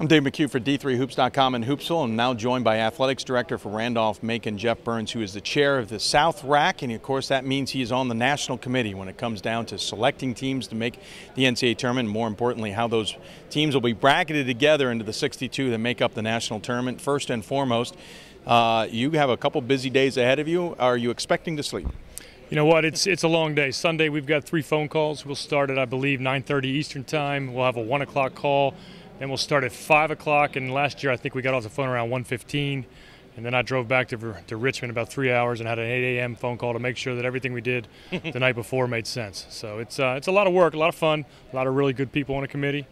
I'm Dave McHugh for D3Hoops.com in Hoopsville. I'm now joined by Athletics Director for Randolph-Macon, Jeff Burns, who is the chair of the South RAC, and of course that means he is on the national committee when it comes down to selecting teams to make the NCAA tournament, and more importantly, how those teams will be bracketed together into the 62 that make up the national tournament. First and foremost, you have a couple busy days ahead of you. Are you expecting to sleep? You know what, it's a long day. Sunday we've got 3 phone calls. We'll start at, I believe, 9:30 Eastern time. We'll have a 1 o'clock call. Then we'll start at 5 o'clock, and last year I think we got off the phone around 1:15, and then I drove back to Richmond about 3 hours and had an 8 a.m. phone call to make sure that everything we did the night before made sense. So it's a lot of work, a lot of fun, a lot of really good people on the committee,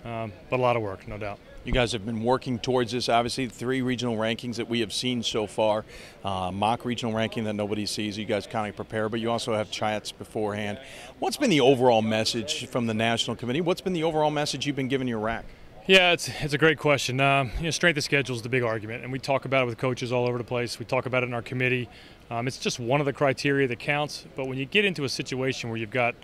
but a lot of work, no doubt. You guys have been working towards this. Obviously, 3 regional rankings that we have seen so far. Mock regional ranking that nobody sees. You guys kind of prepare, but you also have chats beforehand. What's been the overall message from the national committee? What's been the overall message you've been giving your RAC? Yeah, it's a great question. Strength of schedule is the big argument, and we talk about it with coaches all over the place. We talk about it in our committee. It's just one of the criteria that counts, but when you get into a situation where you've got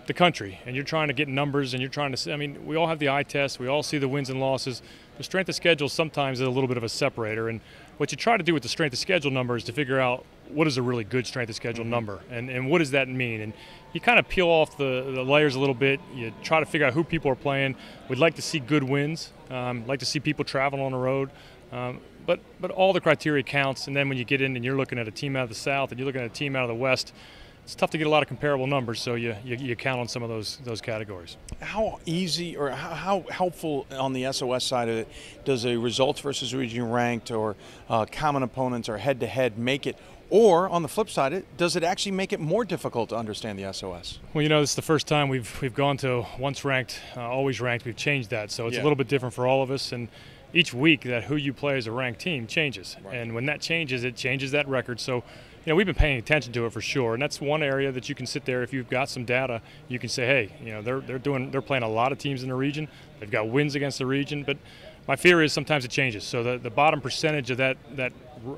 the country and you're trying to get numbers and you're trying to, I mean, we all have the eye test, we all see the wins and losses. The strength of schedule sometimes is a little bit of a separator, and what you try to do with the strength of schedule number is to figure out what is a really good strength of schedule number, and what does that mean? And you kind of peel off the layers a little bit. You try to figure out who people are playing. We'd like to see good wins, like to see people travel on the road, but all the criteria counts. And then when you get in and you're looking at a team out of the South and you're looking at a team out of the West, it's tough to get a lot of comparable numbers, so you count on some of those categories. How easy or how helpful on the SOS side of it does a results versus region ranked or common opponents or head-to-head make it? Or on the flip side, does it actually make it more difficult to understand the SOS? Well, you know, this is the first time we've gone to once ranked, always ranked. We've changed that, so it's a little bit different for all of us. And each week, that who you play as a ranked team changes, and when that changes, it changes that record. So, you know, we've been paying attention to it for sure, and that's one area that you can sit there if you've got some data. You can say, hey, you know, they're playing a lot of teams in the region. They've got wins against the region, but my fear is sometimes it changes. So the bottom percentage of that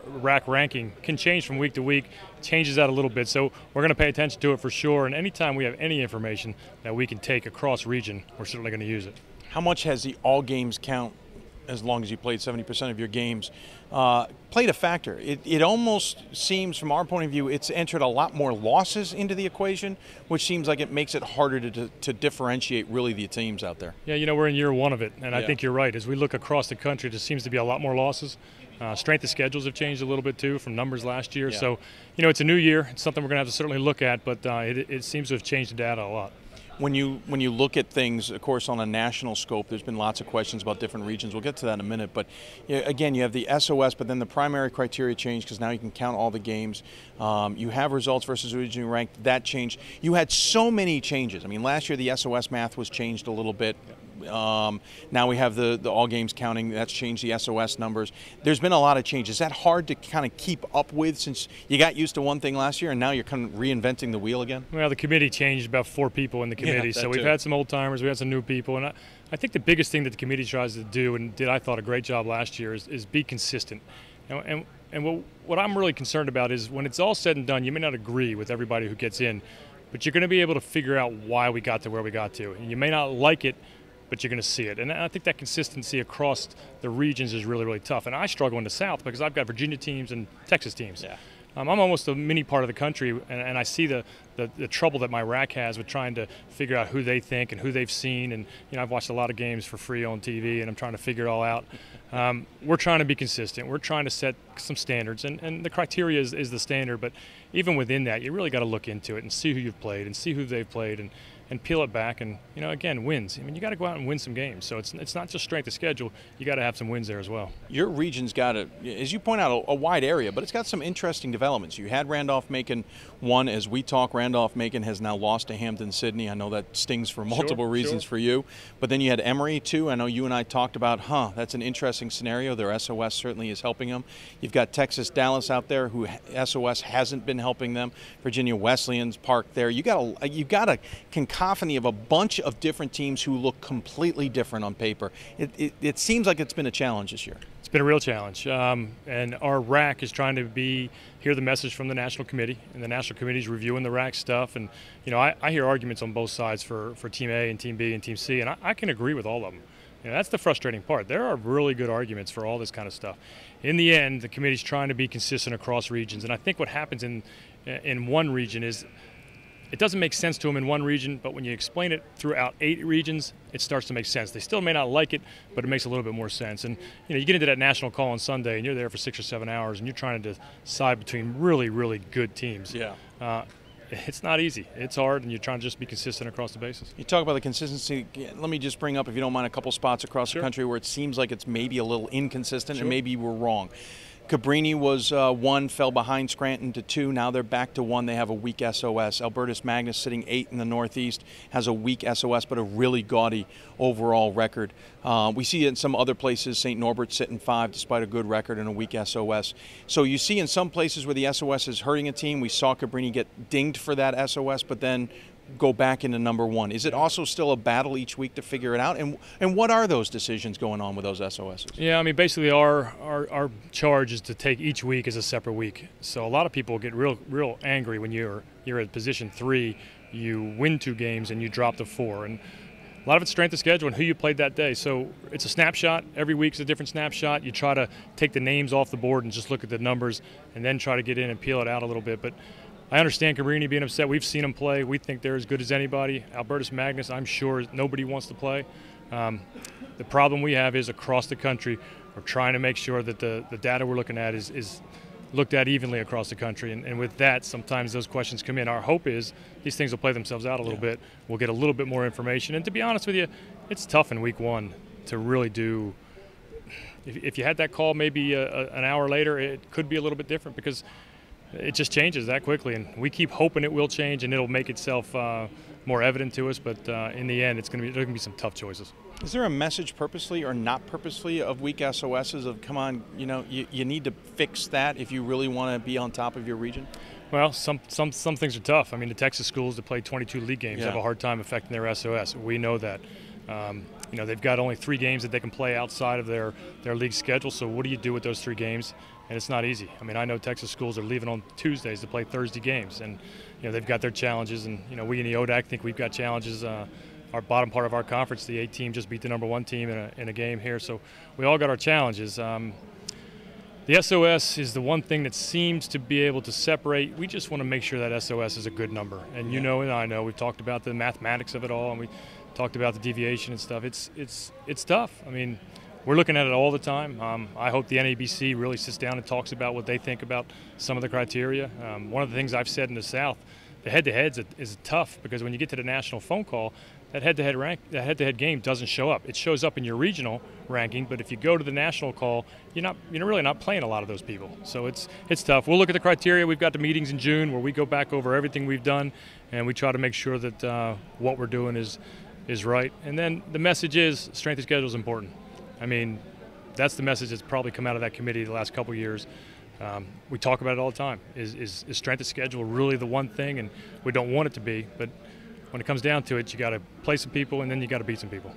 RAC ranking can change from week to week, changes that a little bit. So we're going to pay attention to it for sure, and anytime we have any information that we can take across region, we're certainly going to use it. How much has the all games count, as long as you played 70% of your games, played a factor? It almost seems, from our point of view, it's entered a lot more losses into the equation, which seems like it makes it harder to differentiate really the teams out there. Yeah, you know, we're in year 1 of it, and I think you're right. As we look across the country, there seems to be a lot more losses. Strength of schedules have changed a little bit too from numbers last year. So, you know, it's a new year. It's something we're going to have to certainly look at, but it seems to have changed the data a lot. When you look at things, of course, on a national scope, there's been lots of questions about different regions. We'll get to that in a minute. But again, you have the SOS, but then the primary criteria changed because now you can count all the games. You have results versus regionally ranked. That changed. You had so many changes. I mean, last year the SOS math was changed a little bit. Now we have the all games counting. That's changed the SOS numbers. There's been a lot of changes. Is that hard to kind of keep up with since you got used to one thing last year and now you're kind of reinventing the wheel again? Well, the committee changed about 4 people in the committee. So we've had some old timers, we had some new people, and I think the biggest thing that the committee tries to do, and did I thought a great job last year, is be consistent. You know, and what I'm really concerned about is when it's all said and done, you may not agree with everybody who gets in, but you're going to be able to figure out why we got to where we got to. And you may not like it, but you're going to see it. And I think that consistency across the regions is really, really tough. And I struggle in the South because I've got Virginia teams and Texas teams. Yeah. I'm almost a mini part of the country, and I see the trouble that my RAC has with trying to figure out who they think and who they've seen. And, you know, I've watched a lot of games for free on TV, and I'm trying to figure it all out. We're trying to be consistent. We're trying to set some standards, and the criteria is the standard. But even within that, you really got to look into it and see who you've played and see who they've played and peel it back, and, you know, again, wins. I mean, you got to go out and win some games. So it's not just strength of schedule. You got to have some wins there as well. Your region's got as you point out, a wide area, but it's got some interesting developments. You had Randolph-Macon won. As we talk, Randolph-Macon has now lost to Hampden-Sydney. I know that stings for multiple reasons for you. But then you had Emory too. I know you and I talked about, that's an interesting scenario. Their SOS certainly is helping them. You've got Texas-Dallas out there, who SOS hasn't been helping them. Virginia Wesleyan's parked there. You got a cacophony of a bunch of different teams who look completely different on paper. It seems like it's been a challenge this year. It's been a real challenge, and our RAC is trying to hear the message from the National Committee, and the National Committee is reviewing the RAC stuff. And, you know, I hear arguments on both sides for Team A and Team B and Team C, and I can agree with all of them. That's the frustrating part. There are really good arguments for all this kind of stuff. In the end, the committee's trying to be consistent across regions, and I think what happens in one region is it doesn't make sense to them in one region, but when you explain it throughout 8 regions, it starts to make sense. They still may not like it, but it makes a little bit more sense. And you get into that national call on Sunday, and you're there for 6 or 7 hours, and you're trying to decide between really, really good teams. Yeah. It's not easy. It's hard, and you're trying to just be consistent across the bases. You talk about the consistency. Let me just bring up, if you don't mind, a couple spots across the country where it seems like it's maybe a little inconsistent, and maybe we're wrong. Cabrini was 1, fell behind Scranton to 2. Now they're back to 1. They have a weak SOS. Albertus Magnus, sitting 8 in the Northeast, has a weak SOS, but a really gaudy overall record. We see it in some other places. St. Norbert sitting 5 despite a good record and a weak SOS. So you see in some places where the SOS is hurting a team. We saw Cabrini get dinged for that SOS, but then go back into number 1. Is it also still a battle each week to figure it out? And what are those decisions going on with those SOSs? Yeah, I mean, basically our charge is to take each week as a separate week. So a lot of people get real angry when you're at position 3, you win 2 games and you drop to 4. And a lot of it's strength of schedule and who you played that day. So it's a snapshot. Every week's a different snapshot. You try to take the names off the board and just look at the numbers and then try to get in and peel it out a little bit. But I understand Cabrini being upset. We've seen him play. We think they're as good as anybody. Albertus Magnus, I'm sure nobody wants to play. The problem we have is across the country, we're trying to make sure that the data we're looking at is looked at evenly across the country. And with that, sometimes those questions come in. Our hope is these things will play themselves out a little bit. We'll get a little bit more information. And to be honest with you, it's tough in week 1 to really do. If you had that call maybe an hour later, it could be a little bit different because it just changes that quickly, and we keep hoping it will change and it'll make itself more evident to us. But in the end, there's going to be some tough choices. Is there a message purposely or not purposely of weak SOSs of, come on, you need to fix that if you really want to be on top of your region? Well, some things are tough. I mean, the Texas schools that play 22 league games have a hard time affecting their SOS. We know that. They've got only 3 games that they can play outside of their league schedule. So what do you do with those 3 games? And it's not easy. I mean, I know Texas schools are leaving on Tuesdays to play Thursday games, and they've got their challenges. And we in the ODAC think we've got challenges. Our bottom part of our conference, the 8 team, just beat the number 1 team in a game here. So we all got our challenges. The SOS is the one thing that seems to be able to separate. We just want to make sure that SOS is a good number. And and I know we've talked about the mathematics of it all, and we talked about the deviation and stuff. It's tough. I mean, we're looking at it all the time. I hope the NABC really sits down and talks about what they think about some of the criteria. One of the things I've said in the South, the head-to-heads is tough because when you get to the national phone call, that head-to-head game doesn't show up. It shows up in your regional ranking, but if you go to the national call, you're really not playing a lot of those people. So it's tough. We'll look at the criteria. We've got the meetings in June where we go back over everything we've done, and we try to make sure that what we're doing is right. And then the message is strength of schedule is important. I mean, that's the message that's probably come out of that committee the last couple of years. We talk about it all the time. Is strength of schedule really the one thing? And we don't want it to be, but when it comes down to it, you got to play some people and then you got to beat some people.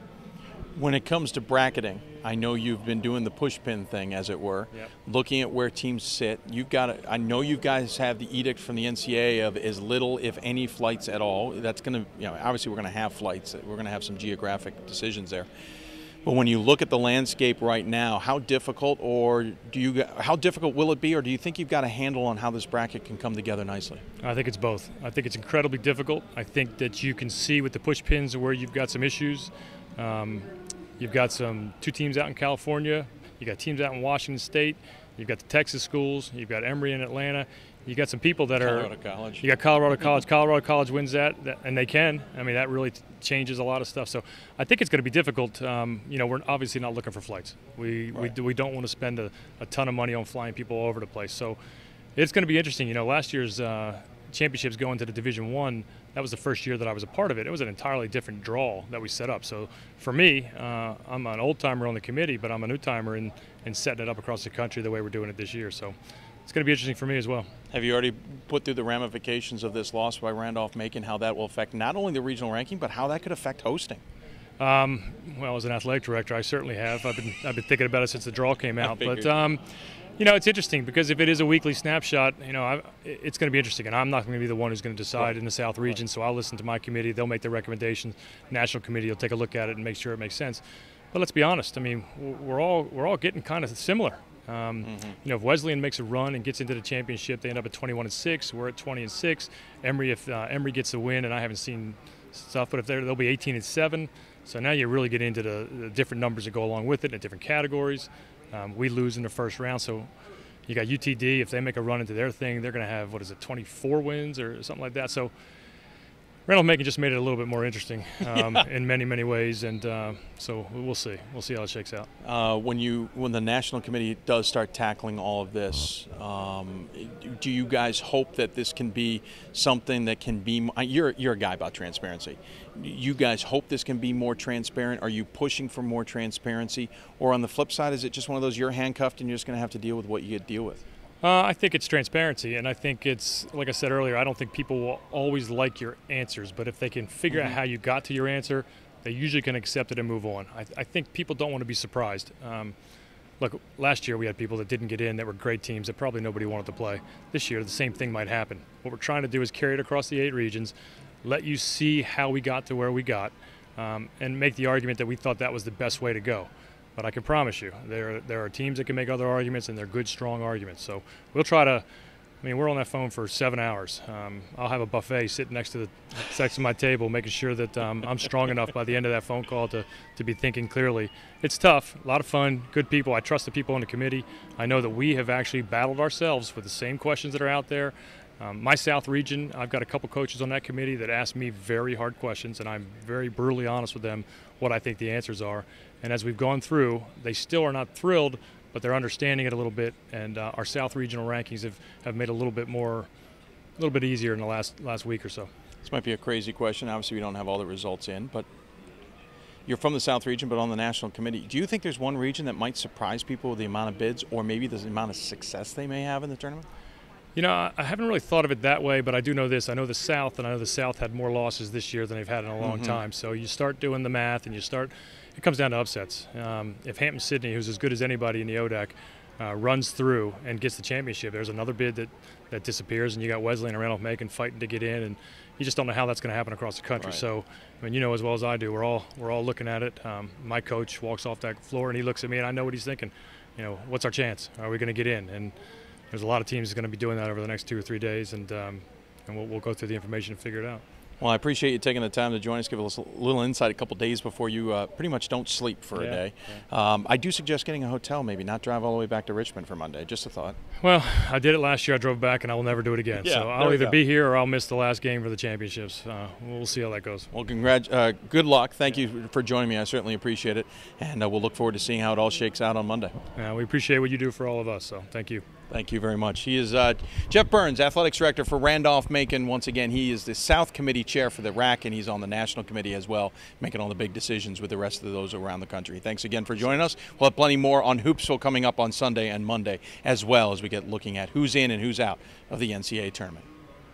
When it comes to bracketing, I know you've been doing the push pin thing, as it were, looking at where teams sit. I know you guys have the edict from the NCAA of as little, if any, flights at all. That's going to, obviously we're going to have flights. We're going to have some geographic decisions there. But when you look at the landscape right now, how difficult will it be, or do you think you've got a handle on how this bracket can come together nicely? I think it's both. I think it's incredibly difficult. I think that you can see with the push pins where you've got some issues. You've got 2 teams out in California. You've got teams out in Washington State. You've got the Texas schools. You've got Emory in Atlanta. You got some people that Colorado College. You got Colorado College. Colorado College wins that, and they can. I mean, that really changes a lot of stuff. So I think it's going to be difficult. We're obviously not looking for flights. We don't want to spend a ton of money on flying people all over the place. So it's going to be interesting. Last year's championships going to the Division I, that was the first year that I was a part of it. It was an entirely different draw that we set up. So for me, I'm an old-timer on the committee, but I'm a new-timer in setting it up across the country the way we're doing it this year. So it's going to be interesting for me as well. Have you already put through the ramifications of this loss by Randolph-Macon, how that will affect not only the regional ranking, but how that could affect hosting? Well, as an athletic director, I certainly have. I've been thinking about it since the draw came out. But it's interesting because if it is a weekly snapshot, it's going to be interesting. And I'm not going to be the one who's going to decide in the South region. So I'll listen to my committee. They'll make their recommendations. National committee will take a look at it and make sure it makes sense. But let's be honest. I mean, we're all getting kind of similar. If Wesleyan makes a run and gets into the championship, they end up at 21-6. We're at 20-6. Emory, if Emory gets a win, and I haven't seen stuff, but if they'll be 18-7. So now you really get into the different numbers that go along with it in different categories. We lose in the first round, so you got UTD. If they make a run into their thing, they're going to have 24 wins or something like that. So Randolph-Macon just made it a little bit more interesting in many, many ways, and so we'll see. We'll see how it shakes out. When the National Committee does start tackling all of this, do you guys hope that this can be something that can be? You're a guy about transparency. You guys hope this can be more transparent? Are you pushing for more transparency, or on the flip side, is it just one of those you're handcuffed and you're just going to have to deal with what you get to deal with? I think it's transparency, and I think it's, like I said earlier, I don't think people will always like your answers, but if they can figure out how you got to your answer, they usually can accept it and move on. I think people don't want to be surprised. Look, last year we had people that didn't get in that were great teams that probably nobody wanted to play. This year the same thing might happen. What we're trying to do is carry it across the 8 regions, let you see how we got to where we got, and make the argument that we thought that was the best way to go. But I can promise you, there are teams that can make other arguments, and they're good, strong arguments. So we'll try to. I mean, we're on that phone for 7 hours. I'll have a buffet sitting next to my table, making sure that I'm strong enough by the end of that phone call to be thinking clearly. It's tough, a lot of fun, good people. I trust the people on the committee. I know that we have actually battled ourselves with the same questions that are out there. My South region, I've got a couple coaches on that committee that ask me very hard questions, and I'm very brutally honest with them what I think the answers are. And as we've gone through, they still are not thrilled, but they're understanding it a little bit. And our South regional rankings have made it a little bit easier in the last week or so. This might be a crazy question. Obviously, we don't have all the results in, but you're from the South region, but on the national committee. Do you think there's one region that might surprise people with the amount of bids, or maybe the amount of success they may have in the tournament? You know, I haven't really thought of it that way, but I do know this. I know the South, and I know the South had more losses this year than they've had in a long time. So you start doing the math, and it comes down to upsets. If Hampton-Sydney, who's as good as anybody in the ODAC, runs through and gets the championship, there's another bid that disappears, and you got Wesleyan and Randolph-Macon fighting to get in, and you just don't know how that's going to happen across the country. Right. So, I mean, you know as well as I do, we're all looking at it. My coach walks off that floor, and he looks at me, and I know what he's thinking. You know, what's our chance? Are we going to get in? And there's a lot of teams going to be doing that over the next 2 or 3 days, and we'll go through the information and figure it out. Well, I appreciate you taking the time to join us, give us a little insight a couple days before you pretty much don't sleep for a day. Yeah. I do suggest getting a hotel, maybe not drive all the way back to Richmond for Monday. Just a thought. Well, I did it last year. I drove back, and I will never do it again. Yeah, so I'll either be here or I'll miss the last game for the championships. We'll see how that goes. Well, good luck. Thank you for joining me. I certainly appreciate it, and we'll look forward to seeing how it all shakes out on Monday. Yeah, we appreciate what you do for all of us, so thank you. Thank you very much. He is Jeff Burns, Athletics Director for Randolph-Macon. Once again, he is the South Committee Chair for the RAC, and he's on the National Committee as well, making all the big decisions with the rest of those around the country. Thanks again for joining us. We'll have plenty more on Hoopsville coming up on Sunday and Monday, as well as we get looking at who's in and who's out of the NCAA tournament.